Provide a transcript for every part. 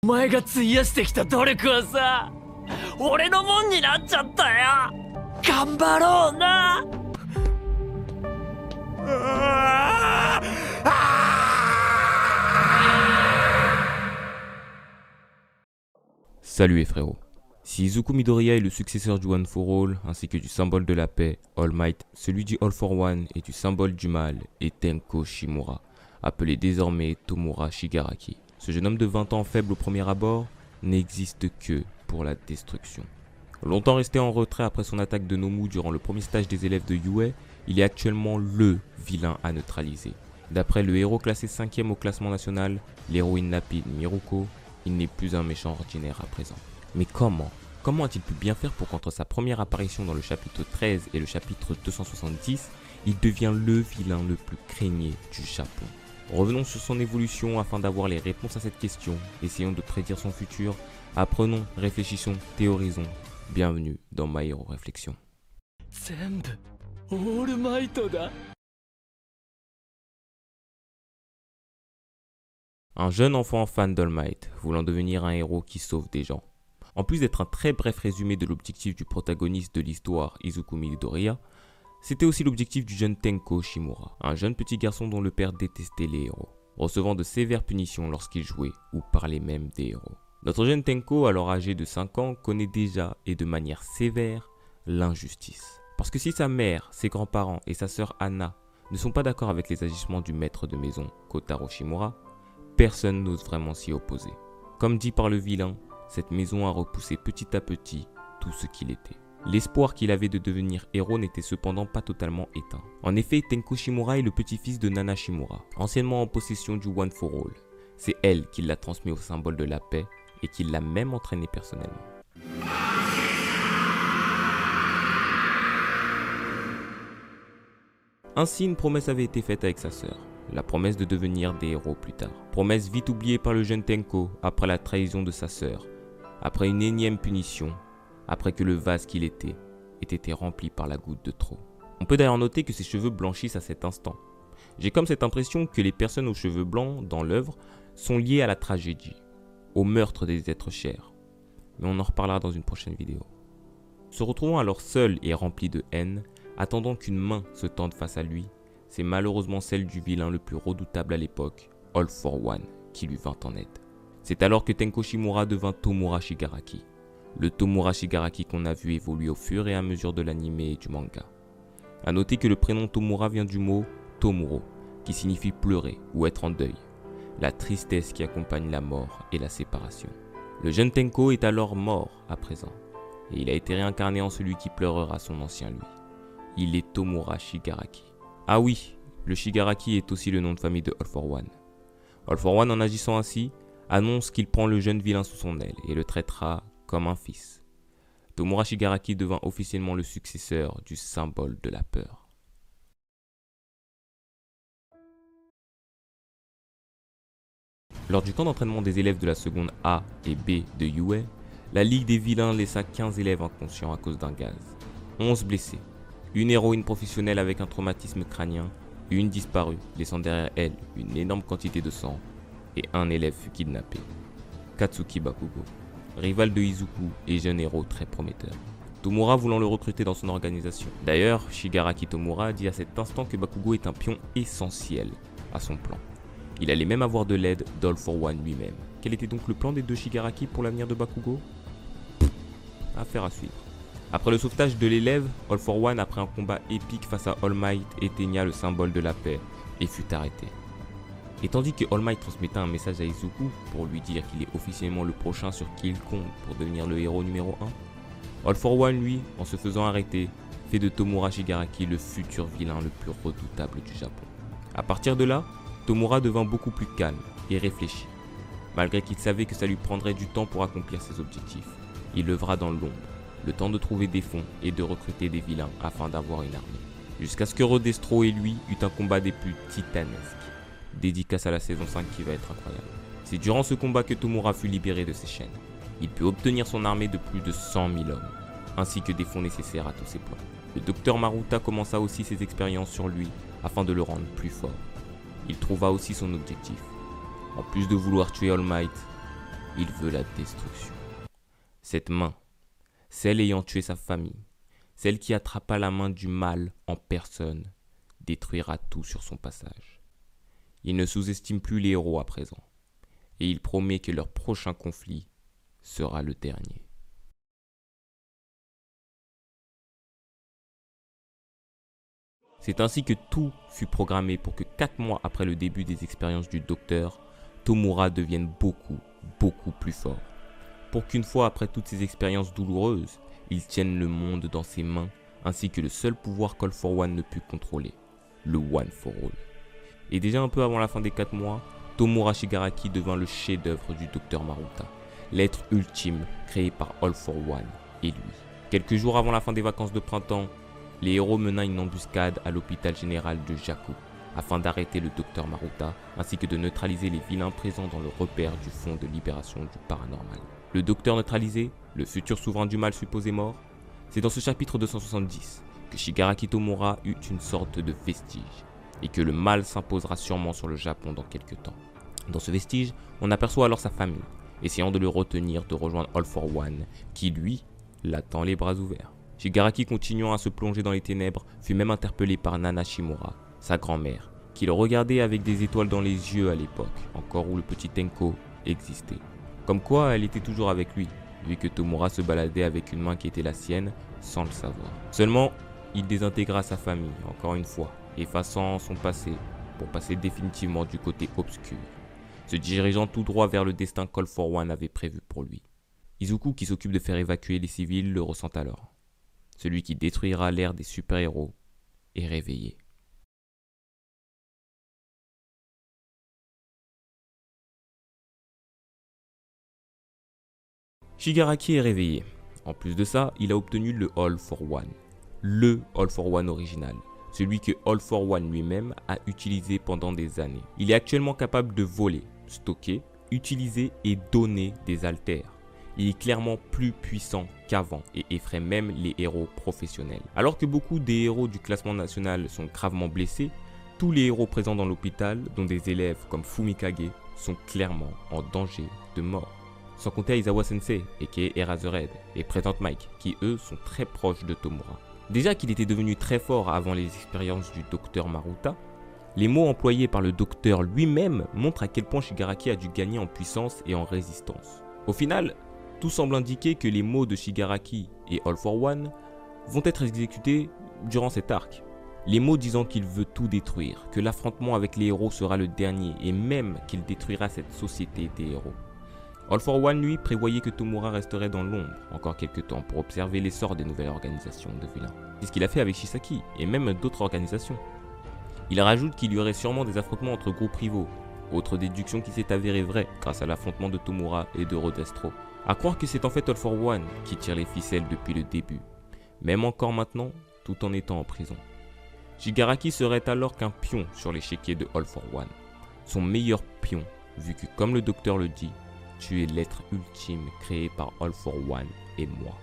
前が費やしてきた努力はさ、俺のもんになっちゃったよ。頑張ろうな。Salut les frérots. Si Izuku Midoriya est le successeur du One for All, ainsi que du symbole de la paix, All Might, celui du All for One et du symbole du mal est Tenko Shimura, appelé désormais Tomura Shigaraki. Ce jeune homme de 20 ans faible au premier abord n'existe que pour la destruction. Longtemps resté en retrait après son attaque de Nomu durant le premier stage des élèves de Yue, il est actuellement LE vilain à neutraliser. D'après le héros classé 5ème au classement national, l'héroïne lapide Miruko, il n'est plus un méchant ordinaire à présent. Mais comment a-t-il pu bien faire pour qu'entre sa première apparition dans le chapitre 13 et le chapitre 270, il devient le vilain le plus craigné du Japon? Revenons sur son évolution afin d'avoir les réponses à cette question. Essayons de prédire son futur. Apprenons, réfléchissons, théorisons. Bienvenue dans My Hero Réflexion. Un jeune enfant fan d'All Might, voulant devenir un héros qui sauve des gens. En plus d'être un très bref résumé de l'objectif du protagoniste de l'histoire, Izuku Midoriya, c'était aussi l'objectif du jeune Tenko Shimura, un jeune petit garçon dont le père détestait les héros, recevant de sévères punitions lorsqu'il jouait ou parlait même des héros. Notre jeune Tenko, alors âgé de 5 ans, connaît déjà et de manière sévère l'injustice. Parce que si sa mère, ses grands-parents et sa sœur Anna ne sont pas d'accord avec les agissements du maître de maison, Kotaro Shimura, personne n'ose vraiment s'y opposer. Comme dit par le vilain, cette maison a repoussé petit à petit tout ce qu'il était. L'espoir qu'il avait de devenir héros n'était cependant pas totalement éteint. En effet, Tenko Shimura est le petit-fils de Nana Shimura, anciennement en possession du One for All. C'est elle qui l'a transmis au symbole de la paix et qui l'a même entraîné personnellement. Ainsi, une promesse avait été faite avec sa sœur. La promesse de devenir des héros plus tard. Promesse vite oubliée par le jeune Tenko après la trahison de sa sœur, après une énième punition, après que le vase qu'il était ait été rempli par la goutte de trop. On peut d'ailleurs noter que ses cheveux blanchissent à cet instant. J'ai comme cette impression que les personnes aux cheveux blancs dans l'œuvre sont liées à la tragédie, au meurtre des êtres chers. Mais on en reparlera dans une prochaine vidéo. Se retrouvant alors seul et rempli de haine, attendant qu'une main se tende face à lui, c'est malheureusement celle du vilain le plus redoutable à l'époque, All for One, qui lui vint en aide. C'est alors que Tenko Shimura devint Tomura Shigaraki. Le Tomura Shigaraki qu'on a vu évoluer au fur et à mesure de l'anime et du manga. A noter que le prénom Tomura vient du mot Tomuro, qui signifie pleurer ou être en deuil, la tristesse qui accompagne la mort et la séparation. Le jeune Tenko est alors mort à présent, et il a été réincarné en celui qui pleurera son ancien lui. Il est Tomura Shigaraki. Ah oui, le Shigaraki est aussi le nom de famille de All for One. All for One, en agissant ainsi, annonce qu'il prend le jeune vilain sous son aile et le traitera comme un fils. Tomura Shigaraki devint officiellement le successeur du symbole de la peur. Lors du camp d'entraînement des élèves de la seconde A et B de Yue, la Ligue des vilains laissa 15 élèves inconscients à cause d'un gaz, 11 blessés, une héroïne professionnelle avec un traumatisme crânien, une disparue, laissant derrière elle une énorme quantité de sang, et un élève fut kidnappé. Katsuki Bakugo, rival de Izuku et jeune héros très prometteur. Tomura voulant le recruter dans son organisation. D'ailleurs, Shigaraki Tomura dit à cet instant que Bakugo est un pion essentiel à son plan. Il allait même avoir de l'aide d'All for One lui-même. Quel était donc le plan des deux Shigaraki pour l'avenir de Bakugo? Affaire à suivre. Après le sauvetage de l'élève, All for One, après un combat épique face à All Might, éteigna le symbole de la paix et fut arrêté. Et tandis que All Might transmettait un message à Izuku pour lui dire qu'il est officiellement le prochain sur qui il compte pour devenir le héros numéro 1, All for One, lui, en se faisant arrêter, fait de Tomura Shigaraki le futur vilain le plus redoutable du Japon. À partir de là, Tomura devint beaucoup plus calme et réfléchi. Malgré qu'il savait que ça lui prendrait du temps pour accomplir ses objectifs, il œuvra dans l'ombre, le temps de trouver des fonds et de recruter des vilains afin d'avoir une armée. Jusqu'à ce que Rodestro et lui eut un combat des plus titanesques. Dédicace à la saison 5 qui va être incroyable. C'est durant ce combat que Tomura fut libéré de ses chaînes. Il put obtenir son armée de plus de 100 000 hommes, ainsi que des fonds nécessaires à tous ses plans. Le docteur Maruta commença aussi ses expériences sur lui afin de le rendre plus fort. Il trouva aussi son objectif. En plus de vouloir tuer All Might, il veut la destruction. Cette main, celle ayant tué sa famille, celle qui attrapa la main du mal en personne, détruira tout sur son passage. Il ne sous-estime plus les héros à présent, et il promet que leur prochain conflit sera le dernier. C'est ainsi que tout fut programmé pour que 4 mois après le début des expériences du docteur, Tomura devienne beaucoup plus fort. Pour qu'une fois après toutes ces expériences douloureuses, il tienne le monde dans ses mains, ainsi que le seul pouvoir qu'All for One ne put contrôler, le One for All. Et déjà un peu avant la fin des 4 mois, Tomura Shigaraki devint le chef-d'œuvre du docteur Maruta, l'être ultime créé par All for One et lui. Quelques jours avant la fin des vacances de printemps, les héros mena une embuscade à l'hôpital général de Jaku, afin d'arrêter le docteur Maruta, ainsi que de neutraliser les vilains présents dans le repère du Fonds de libération du paranormal. Le docteur neutralisé, le futur souverain du mal supposé mort, c'est dans ce chapitre 270 que Shigaraki Tomura eut une sorte de vestige, et que le mal s'imposera sûrement sur le Japon dans quelques temps. Dans ce vestige, on aperçoit alors sa famille, essayant de le retenir de rejoindre All for One, qui lui, l'attend les bras ouverts. Shigaraki, continuant à se plonger dans les ténèbres, fut même interpellé par Nana Shimura, sa grand-mère, qui le regardait avec des étoiles dans les yeux à l'époque, encore où le petit Tenko existait. Comme quoi, elle était toujours avec lui, vu que Tomura se baladait avec une main qui était la sienne, sans le savoir. Seulement, il désintégra sa famille, encore une fois, effaçant son passé, pour passer définitivement du côté obscur, se dirigeant tout droit vers le destin qu'All for One avait prévu pour lui. Izuku, qui s'occupe de faire évacuer les civils, le ressent alors. Celui qui détruira l'ère des super-héros est réveillé. Shigaraki est réveillé. En plus de ça, il a obtenu le All for One. Le All for One original. Celui que All for One lui-même a utilisé pendant des années. Il est actuellement capable de voler, stocker, utiliser et donner des haltères. Il est clairement plus puissant qu'avant et effraie même les héros professionnels. Alors que beaucoup des héros du classement national sont gravement blessés, tous les héros présents dans l'hôpital, dont des élèves comme Fumikage, sont clairement en danger de mort. Sans compter Aizawa Sensei, aka Eraserhead, et Present Mike, qui eux sont très proches de Tomura. Déjà qu'il était devenu très fort avant les expériences du docteur Maruta, les mots employés par le docteur lui-même montrent à quel point Shigaraki a dû gagner en puissance et en résistance. Au final, tout semble indiquer que les mots de Shigaraki et All for One vont être exécutés durant cet arc. Les mots disant qu'il veut tout détruire, que l'affrontement avec les héros sera le dernier et même qu'il détruira cette société des héros. All for One, lui, prévoyait que Tomura resterait dans l'ombre encore quelques temps pour observer l'essor des nouvelles organisations de vilains. C'est ce qu'il a fait avec Shisaki et même d'autres organisations. Il rajoute qu'il y aurait sûrement des affrontements entre groupes rivaux, autre déduction qui s'est avérée vraie grâce à l'affrontement de Tomura et de Rodestro. À croire que c'est en fait All for One qui tire les ficelles depuis le début, même encore maintenant, tout en étant en prison. Shigaraki serait alors qu'un pion sur l'échiquier de All for One. Son meilleur pion, vu que comme le docteur le dit, tu es l'être ultime créé par All for One et moi.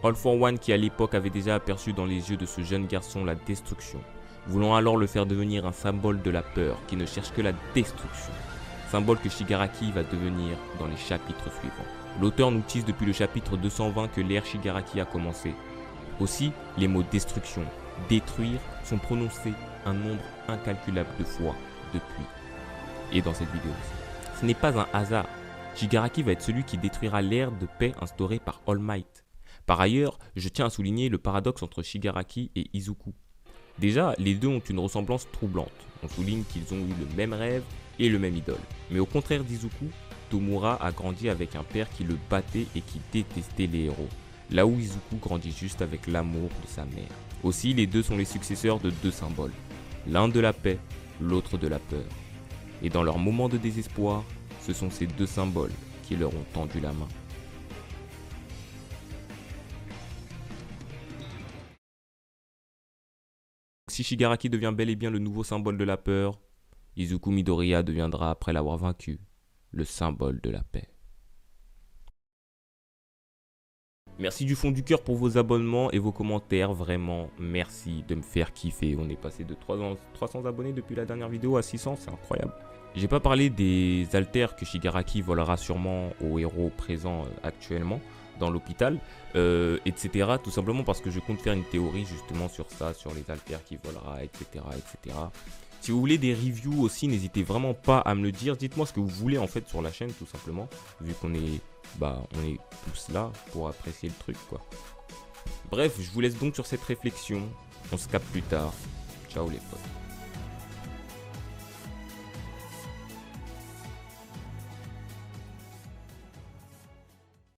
All for One qui à l'époque avait déjà aperçu dans les yeux de ce jeune garçon la destruction, voulant alors le faire devenir un symbole de la peur qui ne cherche que la destruction. Symbole que Shigaraki va devenir dans les chapitres suivants. L'auteur nous tease depuis le chapitre 220 que l'ère Shigaraki a commencé. Aussi, les mots destruction, détruire sont prononcés un nombre incalculable de fois depuis. Et dans cette vidéo aussi. Ce n'est pas un hasard. Shigaraki va être celui qui détruira l'ère de paix instaurée par All Might. Par ailleurs, je tiens à souligner le paradoxe entre Shigaraki et Izuku. Déjà, les deux ont une ressemblance troublante. On souligne qu'ils ont eu le même rêve et le même idole. Mais au contraire d'Izuku, Tomura a grandi avec un père qui le battait et qui détestait les héros. Là où Izuku grandit juste avec l'amour de sa mère. Aussi, les deux sont les successeurs de deux symboles. L'un de la paix, l'autre de la peur. Et dans leur moment de désespoir, ce sont ces deux symboles qui leur ont tendu la main. Si Shigaraki devient bel et bien le nouveau symbole de la peur, Izuku Midoriya deviendra, après l'avoir vaincu, le symbole de la paix. Merci du fond du cœur pour vos abonnements et vos commentaires, vraiment merci de me faire kiffer. On est passé de 300 abonnés depuis la dernière vidéo à 600, c'est incroyable. J'ai pas parlé des haltères que Shigaraki volera sûrement aux héros présents actuellement dans l'hôpital, etc. Tout simplement parce que je compte faire une théorie justement sur ça, sur les haltères qu'il volera, etc., etc. Si vous voulez des reviews aussi, n'hésitez vraiment pas à me le dire. Dites-moi ce que vous voulez en fait sur la chaîne, tout simplement, vu qu'on est, on est tous là pour apprécier le truc, quoi. Bref, je vous laisse donc sur cette réflexion. On se capte plus tard. Ciao les potes.